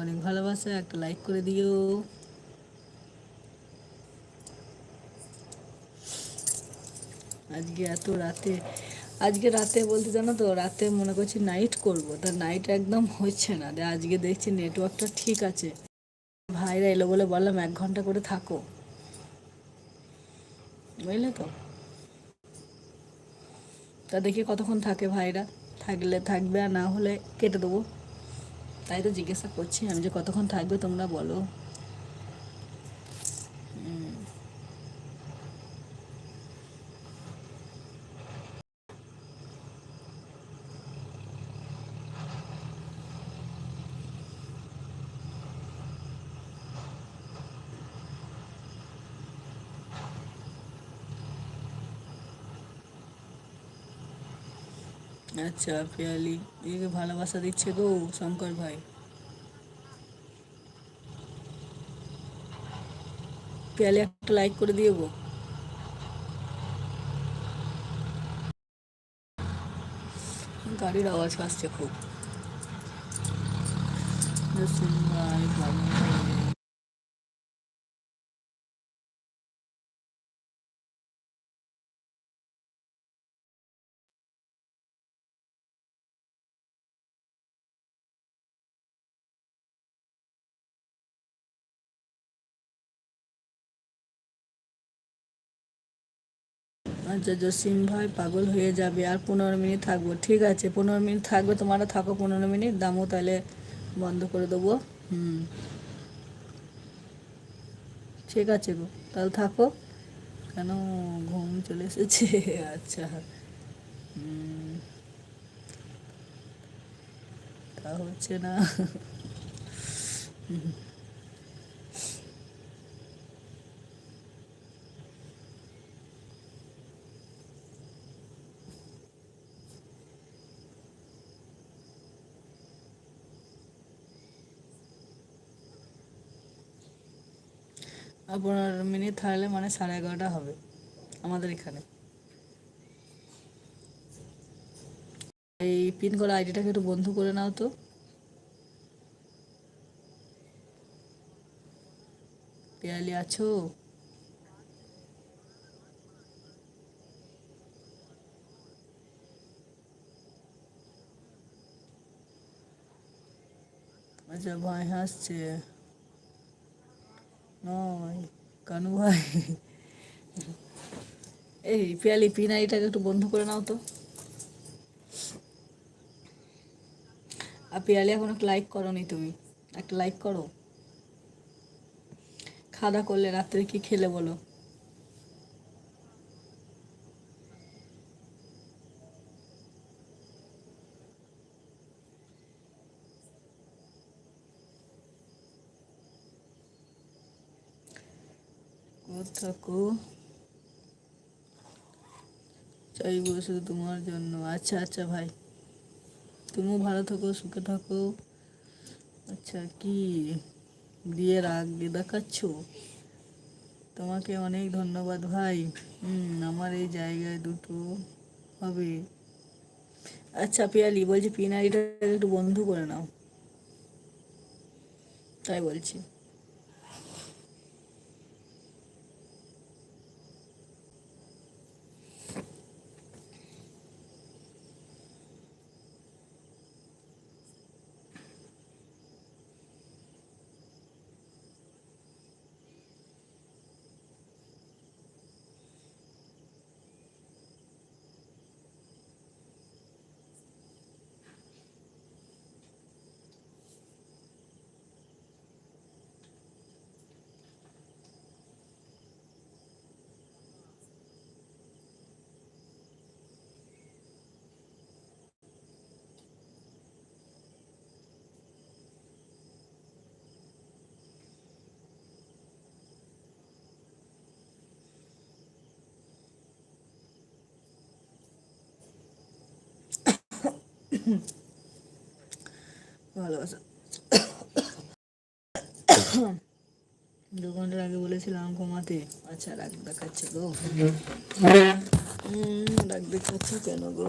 অনেক ভালোবাসা, একটা লাইক করে দিও। আজকে এত রাতে, আজকে রাতে বলতে জানো তো, রাতে মনে করছি নাইট করব, তা নাইট একদম হচ্ছে না। আজকে দেখছি নেটওয়ার্কটা ঠিক আছে। ভাইরা এলো বলে বললাম 1 ঘন্টা করে থাকো, বুঝলে তো। তা দেখি কতক্ষণ থাকে ভাইরা, থাকলে থাকবে আর না হলে কেটে দেবো। তাই তো জিজ্ঞাসা করছি আমি যে কতক্ষণ থাকবে তোমরা বলো। আচ্ছা পিয়ালি একে ভালোবাসা দিচ্ছে গো শঙ্কর ভাই। পিয়ালি একটা লাইক করে দিয়ে গো। গাড়ির আওয়াজ আসছে খুব। ভাই ভালো। আচ্ছা জসিম ভাই পাগল হয়ে যাবে, আর 15 মিনিট থাকবো। ঠিক আছে 15 মিনিট থাকবে, তোমরা থাকো 15 মিনিট, দামও তাহলে বন্ধ করে দেবো। হুম, ঠিক আছে গো, তাহলে থাকো। কেন, ঘুম চলে এসেছে? আচ্ছা। হুম, তা হচ্ছে না। আর 15 মিনিট থাকলে মানে 11:30 হবে আমাদের এখানে। এই পিন করা আইডিটাকে একটু বন্ধ করে নাও তো। পিয়ালি আছো? আচ্ছা ভাই হাসছে। নয়, কানু ভাই। এই পিয়ালি পিন আইডিটাকে একটু বন্ধ করে নাও তো। আর পিয়ালি এখন একটা লাইক করো নি তুমি, একটা লাইক করো। খাওয়া দাওয়া করলে রাত্রে কি খেলে বলো? থাকো, চাইবো শুধু তোমার জন্য। আচ্ছা আচ্ছা ভাই, তুমিও ভালো থাকো, সুখে থাকো। আচ্ছা কি দিয়ে রাগ দেখাচ্ছ? তোমাকে অনেক ধন্যবাদ ভাই। আমার এই জায়গায় দুটো হবে। আচ্ছা পিয়ালি বলছি পিন আইডিটা একটু বন্ধ করে নাও, তাই বলছি। ভালোবাসা 2 ঘন্টার আগে বলেছিলাম ঘুমাতে। আচ্ছা রাগ দেখাচ্ছে গো। রাগ দেখাচ্ছে কেন গো?